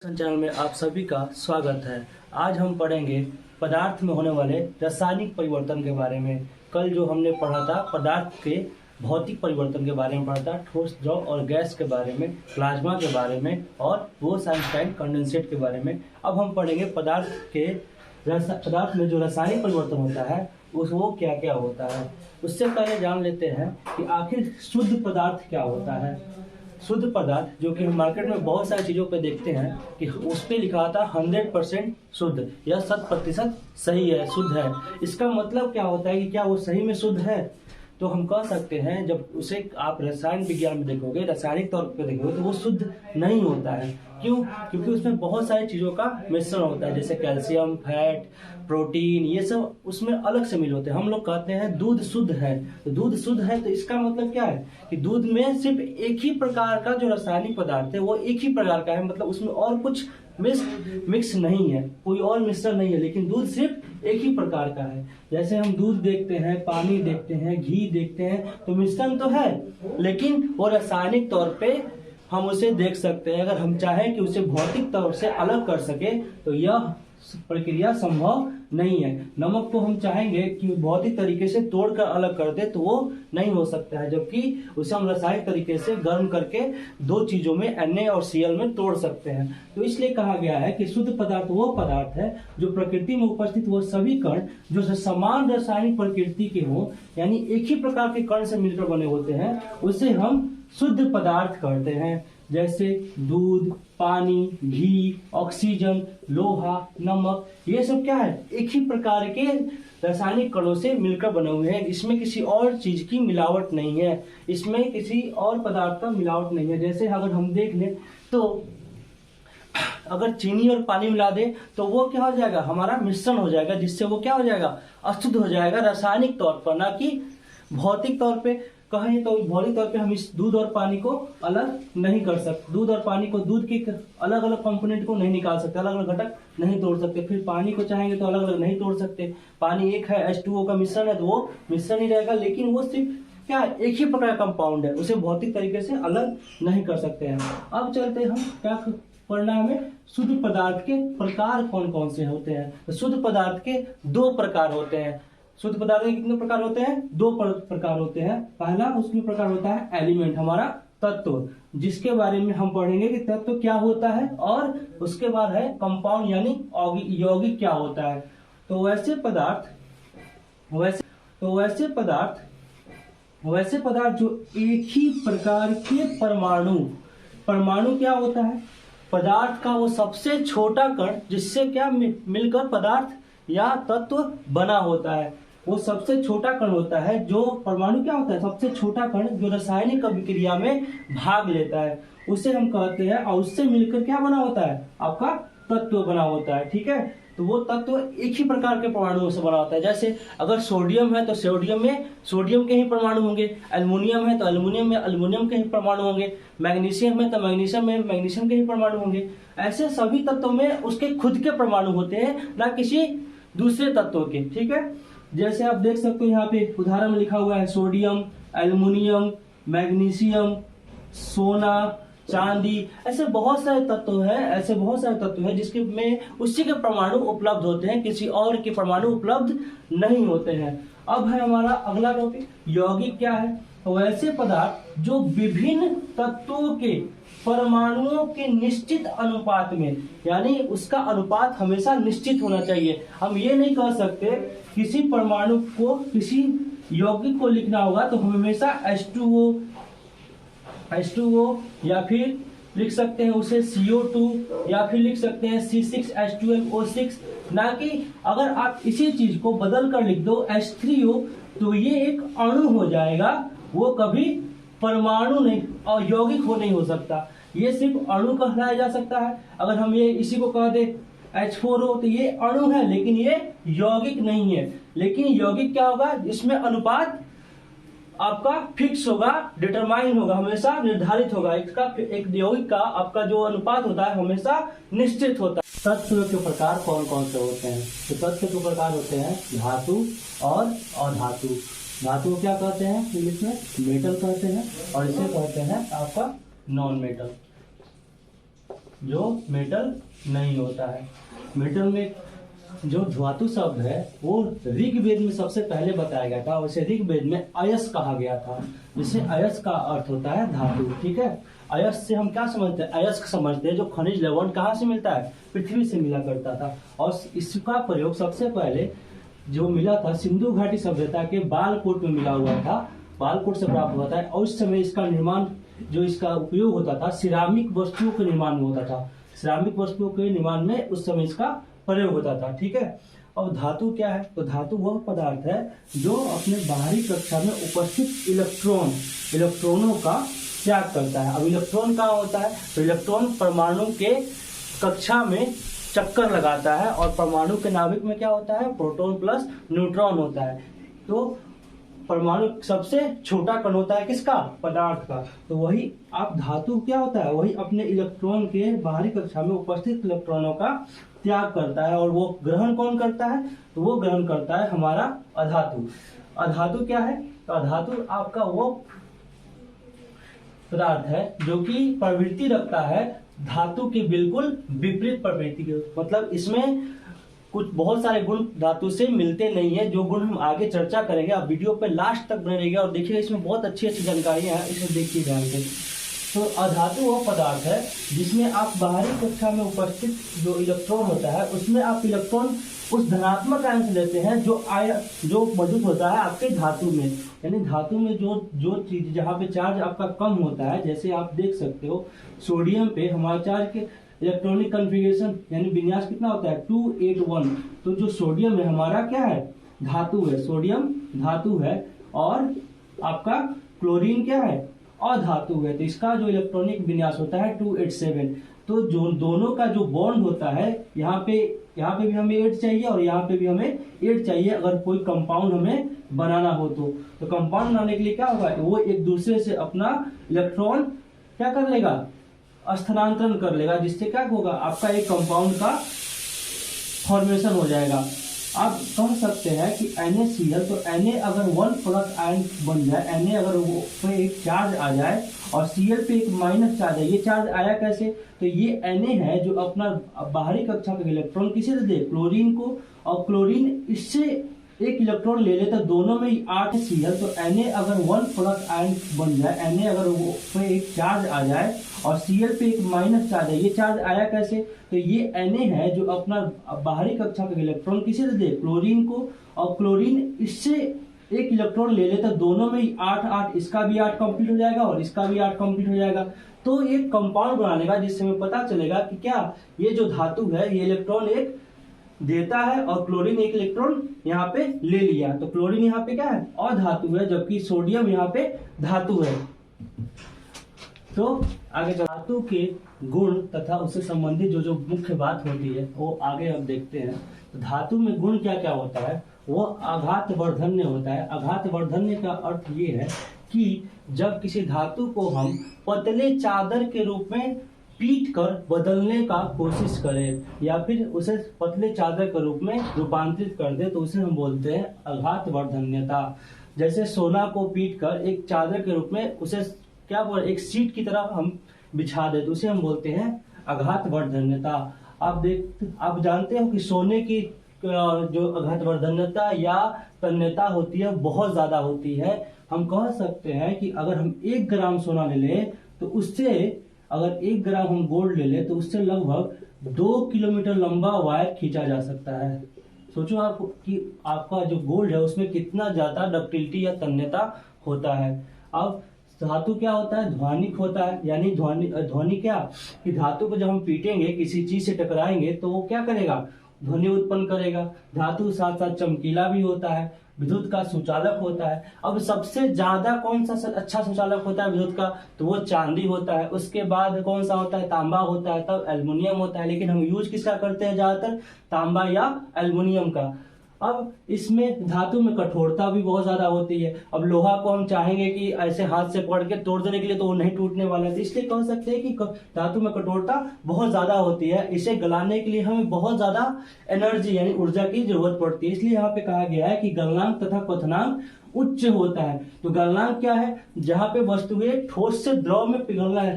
Channel में आप सभी का स्वागत है। आज हम पढ़ेंगे पदार्थ में होने वाले रासायनिक परिवर्तन के बारे में। कल जो हमने पढ़ा था पदार्थ के भौतिक परिवर्तन के बारे में पढ़ा था, ठोस, द्रव और गैस के बारे में, प्लाज्मा के बारे में और बोस-आइंस्टाइन कंडेंसेट के बारे में। अब हम पढ़ेंगे पदार्थ में जो रासायनिक परिवर्तन होता है वो क्या क्या होता है। उससे पहले जान लेते हैं कि आखिर शुद्ध पदार्थ क्या होता है। शुद्ध पदार्थ जो कि हम मार्केट में बहुत सारी चीज़ों पे देखते हैं कि उस पर लिखा था 100% शुद्ध या 100% सही है, शुद्ध है। इसका मतलब क्या होता है कि क्या वो सही में शुद्ध है? तो हम कह सकते हैं जब उसे आप रसायन विज्ञान में देखोगे, रासायनिक तौर पे देखोगे तो वो शुद्ध नहीं होता है। क्यों? क्योंकि उसमें बहुत सारी चीज़ों का मिश्रण होता है, जैसे कैल्शियम, फैट, प्रोटीन, ये सब उसमें अलग से मिल होते हैं। हम लोग कहते हैं दूध शुद्ध है, तो दूध शुद्ध है तो इसका मतलब क्या है कि दूध में सिर्फ एक ही प्रकार का जो रासायनिक पदार्थ है वो एक ही प्रकार का है, मतलब उसमें और कुछ मिक्स नहीं है, कोई और मिश्रण नहीं है, लेकिन दूध सिर्फ एक ही प्रकार का है। जैसे हम दूध देखते हैं, पानी देखते हैं, घी देखते हैं, तो मिश्रण तो है लेकिन वो रासायनिक तौर पे हम उसे देख सकते हैं। अगर हम चाहें कि उसे भौतिक तौर से अलग कर सके तो यह प्रक्रिया संभव नहीं है। नमक को हम चाहेंगे कि भौतिक तरीके से तोड़कर अलग कर दे तो वो नहीं हो सकता है, जबकि उसे हम रासायनिक तरीके से गर्म करके दो चीजों में Na और Cl में तोड़ सकते हैं। तो इसलिए कहा गया है कि शुद्ध पदार्थ वो पदार्थ है जो प्रकृति में उपस्थित वो सभी कण जो समान रासायनिक प्रकृति के हों, यानी एक ही प्रकार के कण से मिलकर बने होते हैं, उसे हम शुद्ध पदार्थ कहते हैं। जैसे दूध, पानी, घी, ऑक्सीजन, लोहा, नमक, ये सब क्या है? एक ही प्रकार के रासायनिक कणों से मिलकर बने हुए हैं। इसमें किसी और चीज की मिलावट नहीं है, इसमें किसी और पदार्थ का मिलावट नहीं है। जैसे अगर हम देख लें तो अगर चीनी और पानी मिला दे तो वो क्या हो जाएगा? हमारा मिश्रण हो जाएगा, जिससे वो क्या हो जाएगा? अशुद्ध हो जाएगा रासायनिक तौर पर, ना कि भौतिक तौर पे। कहें तो भौतिक तौर पे हम इस दूध और पानी को अलग नहीं कर सकते। दूध और पानी को, दूध के अलग अलग कंपोनेंट को नहीं निकाल सकते, अलग अलग घटक नहीं तोड़ सकते। फिर पानी को चाहेंगे तो अलग अलग नहीं तोड़ सकते। पानी एक है, H2O का मिश्रण है, तो वो मिश्रण ही रहेगा, लेकिन वो सिर्फ क्या है? एक ही प्रकार का कंपाउंड है, उसे भौतिक तरीके से अलग नहीं कर सकते हैं। अब चलते हम क्या पढ़ना है हमें? शुद्ध पदार्थ के प्रकार कौन कौन से होते हैं। तो शुद्ध पदार्थ के दो प्रकार होते हैं। शुद्ध पदार्थ के कितने प्रकार होते हैं? दो प्रकार होते हैं। पहला उसमें प्रकार होता है एलिमेंट, हमारा तत्व, जिसके बारे में हम पढ़ेंगे कि तत्व क्या होता है, और उसके बाद है कंपाउंड यानी यौगिक क्या होता है। तो वैसे पदार्थ जो एक ही प्रकार के परमाणु क्या होता है? पदार्थ का वो सबसे छोटा कण जिससे क्या मिलकर पदार्थ या तत्व बना होता है, वो सबसे छोटा कण होता है। जो परमाणु क्या होता है? सबसे छोटा कण जो रासायनिक अभिक्रिया में भाग लेता है, उसे हम कहते हैं, और उससे मिलकर क्या बना होता है? आपका तत्व बना होता है। ठीक है, तो वो तत्व एक ही प्रकार के परमाणुओं से बना होता है। जैसे अगर सोडियम है तो सोडियम में सोडियम के ही परमाणु होंगे, एल्युमिनियम है तो एल्युमिनियम में एल्युमिनियम के ही परमाणु होंगे, मैग्नीशियम है तो मैग्नीशियम में मैग्नीशियम के ही परमाणु होंगे। ऐसे सभी तत्वों में उसके खुद के परमाणु होते हैं, ना किसी दूसरे तत्वों के। ठीक है, जैसे आप देख सकते हो यहाँ पे उदाहरण में लिखा हुआ है सोडियम, एल्युमिनियम, मैग्नीशियम, सोना, चांदी, ऐसे बहुत सारे तत्व हैं जिसके में उसी के परमाणु उपलब्ध होते हैं, किसी और के परमाणु उपलब्ध नहीं होते हैं। अब है हमारा अगला टॉपिक, यौगिक क्या है? तो ऐसे पदार्थ जो विभिन्न तत्वों के परमाणुओं के निश्चित अनुपात में, यानी उसका अनुपात हमेशा निश्चित होना चाहिए। हम ये नहीं कह सकते किसी परमाणु को, किसी यौगिक को लिखना होगा तो हम हमेशा H2O या फिर लिख सकते हैं उसे CO2 या फिर लिख सकते हैं C6H12O6, ना कि अगर आप इसी चीज को बदल कर लिख दो H3O तो ये एक अणु हो जाएगा, वो कभी परमाणु नहीं और यौगिक नहीं हो सकता। ये सिर्फ अणु कहलाया जा सकता है। अगर हम ये इसी को कह दे H4O तो ये अणु है लेकिन ये यौगिक नहीं है। लेकिन यौगिक क्या होगा? इसमें अनुपात आपका फिक्स होगा, डिटरमाइन होगा, हमेशा निर्धारित होगा। इसका एक यौगिक का आपका जो अनुपात होता है हमेशा निश्चित होता है। तत्व के प्रकार कौन कौन से होते हैं? तो तत्व के प्रकार होते हैं धातु और अधातु। धातु क्या कहते हैं? इंग्लिश में मेटल कहते हैं, और इसे कहते हैं आपका नॉन मेटल। जो मेटल नहीं होता है। मेटल में जो धातु शब्द है वो ऋग्वेद में सबसे पहले बताया गया था, और इसे ऋग्वेद में अयस कहा गया था, जिससे अयस का अर्थ होता है धातु। ठीक है, अयस से हम क्या समझते हैं? अयस्क समझते हैं जो खनिज लवण कहाँ से मिलता है? पृथ्वी से मिला करता था। और इसका प्रयोग सबसे पहले जो मिला था सिंधु घाटी सभ्यता के बालकोट में मिला हुआ था, बालकोट से प्राप्त हुआ था। और उस समय इसका निर्माण, जो इसका उपयोग होता था, सिरामिक वस्तुओं के निर्माण में होता था। सिरामिक वस्तुओं के निर्माण में उस समय इसका प्रयोग होता था। ठीक है, और धातु क्या है? तो धातु वह पदार्थ है जो अपने बाहरी कक्षा में उपस्थित इलेक्ट्रॉनों का त्याग करता है। अब इलेक्ट्रॉन कहाँ होता है? तो इलेक्ट्रॉन परमाणु के कक्षा में चक्कर लगाता है, और परमाणु के नाभिक में क्या होता है? प्रोटॉन प्लस न्यूट्रॉन होता है। तो परमाणु सबसे छोटा कण होता है किसका? पदार्थ का। तो वही आप धातु क्या होता है? वही अपने इलेक्ट्रॉन के बाहरी कक्षा में उपस्थित इलेक्ट्रॉनों का त्याग करता है। और वो ग्रहण कौन करता है? तो वो ग्रहण करता है हमारा अधातु। अधातु क्या है? तो अधातु आपका वो पदार्थ है जो कि प्रवृत्ति रखता है धातु के बिल्कुल विपरीत प्रवृत्ति के। मतलब इसमें कुछ बहुत सारे गुण धातु से मिलते नहीं है, जो गुण हम आगे चर्चा करेंगे। आप वीडियो पे लास्ट तक बने रहिएगा और देखिएगा, इसमें बहुत अच्छी अच्छी जानकारियां हैं, इसे देखिए ध्यान से। तो अधातु वह पदार्थ है जिसमें आप बाहरी कक्षा में उपस्थित जो इलेक्ट्रॉन होता है उसमें आप इलेक्ट्रॉन उस धनात्मक आयन से लेते हैं जो मौजूद होता है आपके धातु में। यानी धातु में जो चीज जहाँ पे चार्ज आपका कम होता है, जैसे आप देख सकते हो सोडियम पे हमारा चार्ज के इलेक्ट्रॉनिक कन्फिगरेशन यानी विन्यास कितना होता है? 281। तो जो सोडियम है हमारा क्या है? धातु है। सोडियम धातु है, और आपका क्लोरीन क्या है? अधातु है। तो इसका जो इलेक्ट्रॉनिक विन्यास होता है 287। तो जो दोनों का जो बॉन्ड होता है, यहाँ पे भी हमें 8 चाहिए और यहाँ पे भी हमें 8 चाहिए, अगर कोई कंपाउंड हमें बनाना हो तो कंपाउंड बनाने के लिए क्या होगा? वो एक दूसरे से अपना इलेक्ट्रॉन क्या कर लेगा? स्थानांतरण कर लेगा, जिससे क्या होगा? आपका एक कंपाउंड का फॉर्मेशन हो जाएगा। आप कह सकते हैं कि NaCl, तो Na अगर 1 प्लस आयन बन जाए, Na अगर वो पे एक चार्ज आ जाए और Cl पे एक माइनस चार्ज है, ये चार्ज आया कैसे? तो ये Na है जो अपना बाहरी कक्षा का इलेक्ट्रॉन किसे दे? क्लोरीन को। और क्लोरीन इससे एक इलेक्ट्रॉन ले लेता, दोनों में 8 Cl। तो Na अगर 1 प्लस आयन बन जाए, Na अगर वो पे एक चार्ज आ जाए और Cl पे एक माइनस चार्ज है, ये चार्ज आया कैसे? तो ये Na है जो अपना बाहरी कक्षा का इलेक्ट्रॉन किसे दे? क्लोरीन को। और क्लोरीन इससे एक इलेक्ट्रॉन ले लेता, दोनों में 8, इसका भी 8 कंप्लीट हो जाएगा और इसका भी 8 कंप्लीट हो जाएगा। तो एक कंपाउंड बना लेगा, जिससे हमें पता चलेगा कि क्या ये जो धातु है ये इलेक्ट्रॉन एक देता है और क्लोरीन एक इलेक्ट्रॉन यहाँ पे ले लिया। तो क्लोरीन यहाँ पे क्या है? अधातु है, जबकि सोडियम यहाँ पे धातु है। तो आगे धातु के गुण तथा उससे संबंधित जो मुख्य बात होती है वो आगे अब देखते हैं। तो धातु में गुण क्या क्या होता है? वो आघात वर्धन्य होता है। आघात वर्धन्य का अर्थ ये है कि जब किसी धातु को हम पतले चादर के रूप में पीट कर बदलने का कोशिश करें या फिर उसे पतले चादर के रूप में रूपांतरित कर दे, तो उसे हम बोलते हैं आघात वर्धन्यता। जैसे सोना को पीट कर एक चादर के रूप में उसे क्या बोल एक सीट की तरह हम बिछा दे, तो उसे हम बोलते हैं आघात वर्धन्यता। आप जानते हो कि सोने की जो आघात वर्धन्यता या तन्यता होती है बहुत ज्यादा होती है। हम कह सकते हैं कि अगर हम 1 ग्राम सोना ले लें तो उससे, अगर 1 ग्राम हम गोल्ड ले लें तो उससे लगभग 2 किलोमीटर लंबा वायर खींचा जा सकता है। सोचो आप कि आपका जो गोल्ड है उसमें कितना ज्यादा डक्टिलिटी या तन्यता होता है। अब धातु क्या होता है? ध्वनिक होता है। यानी ध्वनि क्या कि धातु को जब हम पीटेंगे, किसी चीज से टकराएंगे तो वो क्या करेगा? ध्वनि उत्पन्न करेगा। धातु साथ साथ चमकीला भी होता है, विद्युत का सुचालक होता है। अब सबसे ज्यादा कौन सा अच्छा सुचालक होता है विद्युत का? तो वो चांदी होता है। उसके बाद कौन सा होता है? तांबा होता है, तब एल्युमिनियम होता है। लेकिन हम यूज किसका करते हैं ज्यादातर? तांबा या एल्युमिनियम का। अब इसमें धातु में कठोरता भी बहुत ज्यादा होती है। अब लोहा को हम चाहेंगे कि ऐसे हाथ से पकड़ के तोड़ देने के लिए, तो वो नहीं टूटने वाला है। इसलिए कह सकते हैं कि धातु में कठोरता बहुत ज्यादा होती है। इसे गलाने के लिए हमें बहुत ज्यादा एनर्जी यानी ऊर्जा की जरूरत पड़ती है। इसलिए यहाँ पे कहा गया है कि गलनांक तथा क्वथनांक उच्च होता है। तो गलनांक क्या है? जहाँ पे वस्तुएं ठोस से द्रव में पिघलना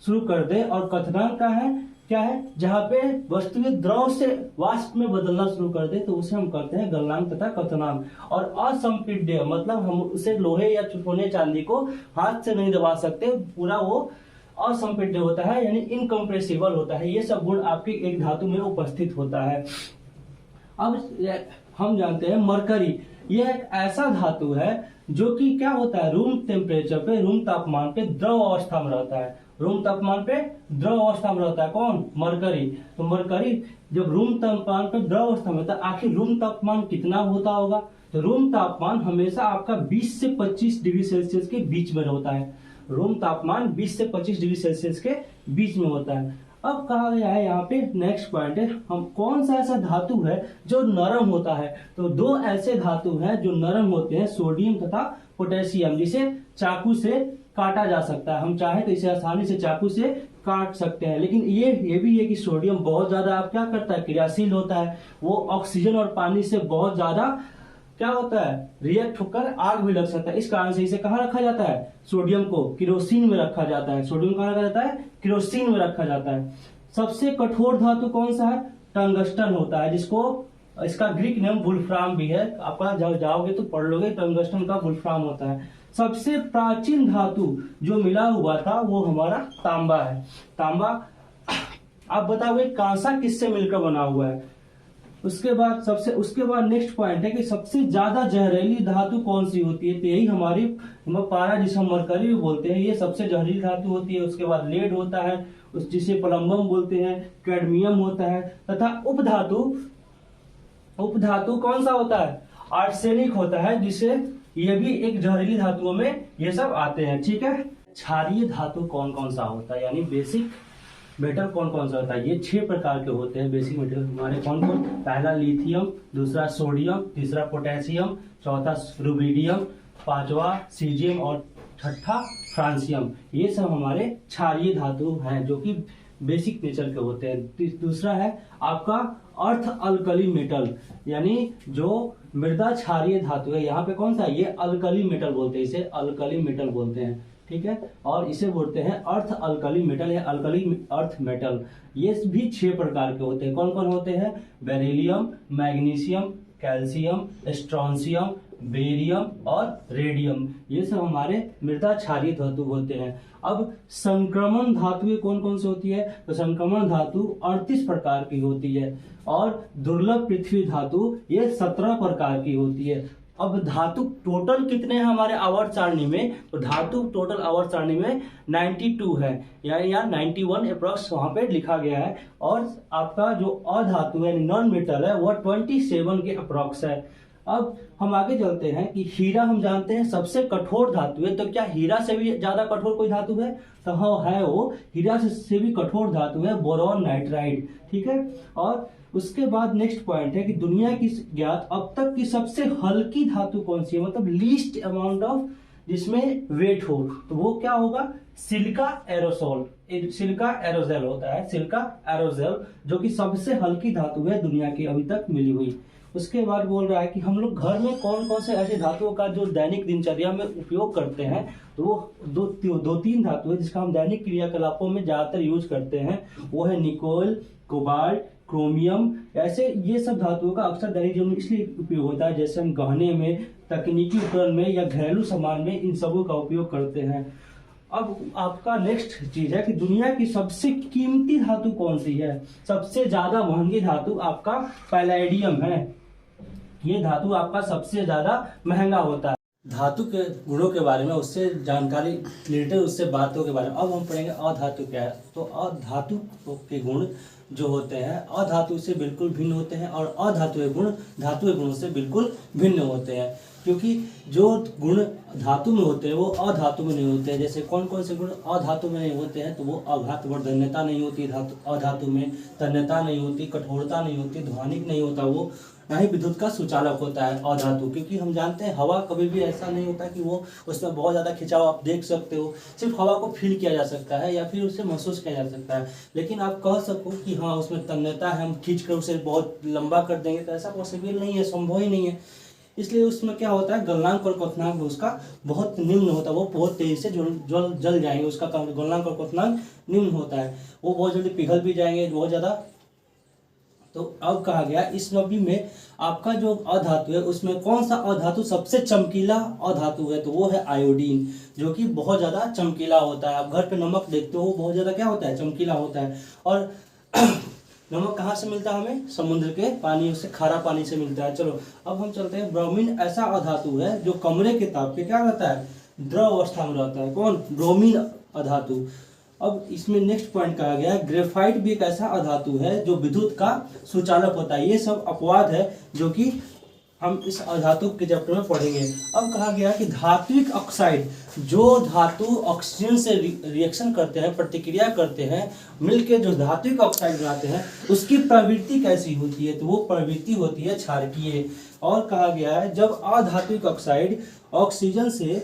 शुरू कर दे। और क्वथनांक क्या है? क्या है, जहाँ पे वस्तुएं द्रव से वाष्प में बदलना शुरू कर दे तो उसे हम कहते हैं गलनांक तथा क्वथनांक। और असंपीड्य मतलब हम उसे लोहे या सोने चांदी को हाथ से नहीं दबा सकते, पूरा वो असंपीड्य होता है यानी इनकम्प्रेसिबल होता है। ये सब गुण आपके एक धातु में उपस्थित होता है। अब हम जानते हैं मरकरी, यह एक ऐसा धातु है जो कि क्या होता है, रूम टेम्परेचर पे, रूम तापमान पे द्रव अवस्था में रहता है। रूम तापमान पे द्रव अवस्था में रहता है कौन, मरकरी। तो मरकरी जब रूम तापमान पे द्रव अवस्था में होता है, आखिर रूम तापमान कितना होता होगा, तो रूम तापमान हमेशा आपका 20 से 25 डिग्री सेल्सियस के बीच में होता है। रूम तापमान 20 से 25 डिग्री सेल्सियस के बीच में होता है। अब कहा गया है यहाँ पे नेक्स्ट पॉइंट है, हम कौन सा ऐसा धातु है जो नरम होता है। तो दो ऐसे धातु हैं जो नरम होते हैं, सोडियम तथा पोटेशियम, जिसे चाकू से काटा जा सकता है। हम चाहे तो इसे आसानी से चाकू से काट सकते हैं, लेकिन ये भी है कि सोडियम बहुत ज्यादा आप क्या करता है, क्रियाशील होता है। वो ऑक्सीजन और पानी से बहुत ज्यादा क्या होता है, रिएक्ट होकर आग भी लग सकता है। इस कारण से इसे कहाँ रखा जाता है, सोडियम को किरोसिन में रखा जाता है। सोडियम कहाँ रखा जाता है, किरोसिन में रखा जाता है। सबसे कठोर धातु कौन सा है, टंगस्टन होता है, जिसको इसका ग्रीक नेम वुल्फ्राम भी है। आपका जब जाओगे तो पढ़ लोगे, टंगस्टन का वुल्फ्राम होता है। सबसे प्राचीन धातु जो मिला हुआ था वो हमारा तांबा है। तांबा आप बताओगे कांसा किससे मिलकर बना हुआ है। उसके बाद नेक्स्ट पॉइंट है कि सबसे ज्यादा जहरीली धातु कौन सी होती है, तो यही हमारी पारा, जिसे हम मरकरी भी बोलते हैं, ये सबसे जहरीली धातु होती है। उसके बाद लेड होता है, जिसे प्लम्बम बोलते हैं, कैडमियम होता है, तथा उपधातु कौन सा होता है, आर्सेनिक होता है, जिसे ये भी एक जहरीली धातुओं में ये सब आते हैं। ठीक है, क्षारीय धातु कौन कौन सा होता है, यानी बेसिक मेटल कौन कौन सा होता है। ये 6 प्रकार के होते हैं बेसिक मेटल हमारे। कौन कौन, पहला लिथियम, दूसरा सोडियम, तीसरा पोटेशियम, चौथा रुबिडियम, पांचवा सीजियम और छठा फ्रांसियम। ये सब हमारे क्षारीय धातु हैं जो कि बेसिक नेचर के होते हैं। दूसरा है आपका अर्थ अल्कली मेटल, यानी जो मृदा क्षारीय धातु है। यहाँ पे कौन सा, ये अल्कली मेटल बोलते हैं, इसे अल्कली मेटल बोलते हैं। ठीक है, और इसे बोलते हैं अर्थ अल्कली मेटल या अल्कली अर्थ मेटल। ये भी 6 प्रकार के होते हैं। कौन कौन होते हैं, beryllium, magnesium, calcium, strontium, barium और रेडियम। ये सब हमारे मृदा क्षारीय धातु होते हैं। अब संक्रमण धातुएं कौन कौन सी होती है, तो संक्रमण धातु 38 प्रकार की होती है, और दुर्लभ पृथ्वी धातु ये 17 प्रकार की होती है। अब धातु टोटल कितने हैं हमारे आवर्त सारणी में, तो धातु टोटल आवर्त सारणी में 92 है, यानी यहाँ 91 अप्रॉक्स वहां पे लिखा गया है। और आपका जो अधातु है, नॉन मेटल है, वो 27 के अप्रॉक्स है। अब हम आगे चलते हैं कि हीरा हम जानते हैं सबसे कठोर धातु है। तो क्या हीरा से भी ज्यादा कठोर कोई धातु है, तो हाँ है, वो हीरा से भी कठोर धातु है, बोरॉन नाइट्राइड। ठीक है, और उसके बाद नेक्स्ट पॉइंट है कि दुनिया की ज्ञात अब तक की सबसे हल्की धातु कौन सी है, मतलब लीस्ट अमाउंट ऑफ जिसमें वेट हो, तो वो क्या होगा, सिलिका एरोसोल। सिलिका एरोजेल होता है, सिलिका एरोजेल, जो कि सबसे हल्की धातु है दुनिया की अभी तक मिली हुई। उसके बाद बोल रहा है कि हम लोग घर में कौन कौन से ऐसे धातुओं का जो दैनिक दिनचर्या में उपयोग करते हैं, तो वो दो तीन धातु है जिसका हम दैनिक क्रियाकलापों में ज्यादातर यूज करते हैं। वो है निकोल, कोबाल्ट, क्रोमियम। ऐसे ये सब धातुओं का अक्सर दैनिक जीवन में इसलिए उपयोग होता है, जैसे हम गहने में, तकनीकी उपकरण में या घरेलू सामान में इन सबों का उपयोग करते हैं। अब आपका नेक्स्ट चीज है कि दुनिया की सबसे कीमती धातु कौन सी है। सबसे ज्यादा महंगी धातु आपका पैलेडियम है। ये धातु आपका सबसे ज्यादा महंगा होता है। धातु के गुणों के बारे में, उससे जानकारी रिलेटेड, उससे बातों के बारे में अब हम पढ़ेंगे अधातु क्या है। तो अधातु के गुण जो होते हैं अधातु से बिल्कुल भिन्न होते हैं, और अधातुए गुण धातुए गुणों से बिल्कुल भिन्न होते हैं, क्योंकि जो गुण धातु में होते हैं वो अधातु में नहीं होते हैं। जैसे कौन कौन से गुण अधातु में नहीं होते हैं, तो वो आघातवर्धन्यता नहीं होती अधातु में, तन्यता नहीं होती, कठोरता नहीं होती, ध्वनिक नहीं होता, वो ना ही विद्युत का सुचालक होता है अधातु। क्योंकि हम जानते हैं हवा कभी भी ऐसा नहीं होता कि वो उसमें बहुत ज़्यादा खिंचाव आप देख सकते हो, सिर्फ हवा को फील किया जा सकता है या फिर उसे महसूस किया जा सकता है। लेकिन आप कह सको कि हाँ उसमें तन्यता है, हम खींच कर उसे बहुत लंबा कर देंगे, तो ऐसा पॉसिबल नहीं है, संभव ही नहीं है। इसलिए उसमें क्या होता है, गलनांक और क्वथनांक उसका बहुत निम्न होता है, वो बहुत तेजी से जल जाएंगे, उसका गलनांक और क्वथनांक निम्न होता है, वो बहुत जल्दी पिघल भी जाएंगे बहुत ज़्यादा। तो अब कहा गया इस नवी में आपका जो अधातु है उसमें कौन सा अधातु सबसे चमकीला अधातु है, तो वो है आयोडीन, जो कि बहुत ज़्यादा चमकीला होता है। आप घर पे नमक देखते हो वो बहुत ज़्यादा क्या होता है, चमकीला होता है। और नमक कहाँ से मिलता है हमें, समुद्र के पानी से, खारा पानी से मिलता है। चलो अब हम चलते हैं, ब्रोमीन ऐसा अधातु है जो कमरे के ताप पे क्या रहता है, द्रव अवस्था में रहता है। कौन, ब्रोमीन अधातु। अब इसमें नेक्स्ट पॉइंट कहा गया है, ग्रेफाइट भी एक ऐसा अधातु है जो विद्युत का सुचालक होता है। ये सब अपवाद है जो कि हम इस अधातु के चैप्टर में पढ़ेंगे। अब कहा गया कि धात्विक ऑक्साइड, जो धातु ऑक्सीजन से रिएक्शन करते हैं, प्रतिक्रिया करते हैं, मिलके जो धात्विक ऑक्साइड बनाते हैं, उसकी प्रवृत्ति कैसी होती है, तो वो प्रवृत्ति होती है क्षारकीय। और कहा गया है जब अधात्विक ऑक्साइड ऑक्सीजन से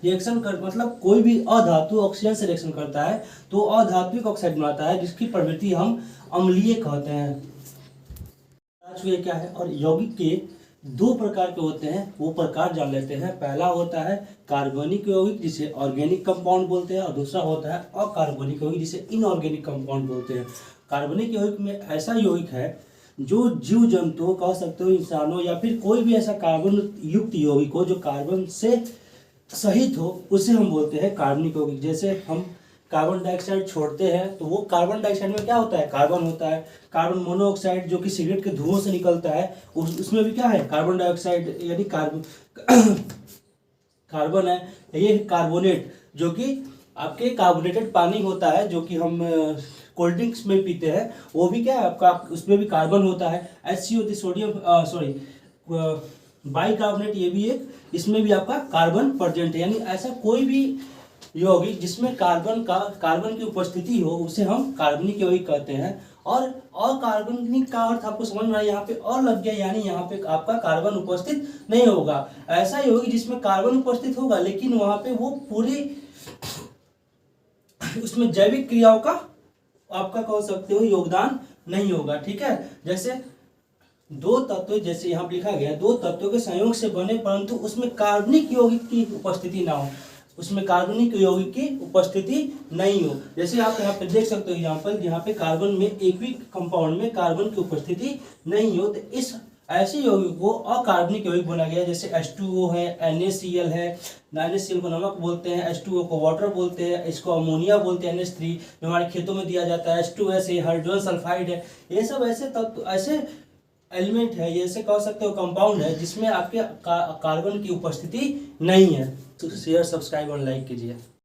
रिएक्शन कर, मतलब कोई भी अधातु ऑक्सीजन से रिएक्शन करता है तो अधात्विक ऑक्साइड बनाता है, जिसकी प्रवृत्ति हम अम्लीय कहते हैं। क्या है, और यौगिक के दो प्रकार के होते हैं, वो प्रकार जान लेते हैं। पहला होता है कार्बनिक यौगिक जिसे ऑर्गेनिक कंपाउंड बोलते हैं, और दूसरा होता है अकार्बनिक यौगिक जिसे इनऑर्गेनिक कंपाउंड बोलते हैं। कार्बनिक यौगिक में ऐसा यौगिक है जो जीव जंतुओं कह सकते हो, इंसानों या फिर कोई भी ऐसा कार्बन युक्त यौगिक हो जो कार्बन से सहित हो, उसे हम बोलते हैं कार्बनिक यौगिक। जैसे हम कार्बन डाइऑक्साइड छोड़ते हैं तो वो कार्बन डाइऑक्साइड में क्या होता है, कार्बन होता है। कार्बन मोनोऑक्साइड जो कि सिगरेट के धुओं से निकलता है, उसमें भी क्या है, कार्बन डाइऑक्साइड यानी कार्बन है। ये कार्बोनेट जो कि आपके कार्बोनेटेड पानी होता है, जो कि हम कोल्ड ड्रिंक्स में पीते हैं, वो भी क्या है आपका, उसमें भी कार्बन होता है। HCO सोडियम बाइकार्बोनेट, ये भी एक, इसमें भी आपका कार्बन प्रेजेंट है। यानी ऐसा कोई भी यौगिक जिसमें कार्बन की उपस्थिति हो उसे हम कार्बनिक यौगिक कहते हैं। और अकार्बनिक का अर्थ आपको समझ में आया, यहाँ पे और लग गया, यानी यहाँ पे आपका कार्बन उपस्थित नहीं होगा। ऐसा यौगिक जिसमें कार्बन उपस्थित होगा लेकिन वहां पे वो पूरी उसमें जैविक क्रियाओं का आपका कह सकते हो योगदान नहीं होगा। ठीक है, जैसे दो तत्व, जैसे यहाँ लिखा गया, दो तत्वों के संयोग से बने परंतु उसमें कार्बनिक यौगिक की उपस्थिति ना हो, उसमें कार्बनिक यौगिक की उपस्थिति नहीं हो। जैसे आप यहाँ पे देख सकते हो एग्जांपल, यहाँ पे कार्बन में एक भी कंपाउंड में कार्बन की उपस्थिति नहीं हो, तो इस ऐसे यौगिक को अकार्बनिक यौगिक बोला गया। जैसे H2O है, NaCl है, NaCl को नमक बोलते हैं, H2O को वाटर बोलते हैं, इसको अमोनिया बोलते हैं, NH3 जो हमारे खेतों में दिया जाता है, H2S है, हाइड्रोजन सल्फाइड है। ये सब ऐसे तत्व, ऐसे एलिमेंट है, ये ऐसे कह सकते हो कंपाउंड है जिसमें आपके कार्बन की उपस्थिति नहीं है। तो शेयर, सब्सक्राइब और लाइक कीजिए।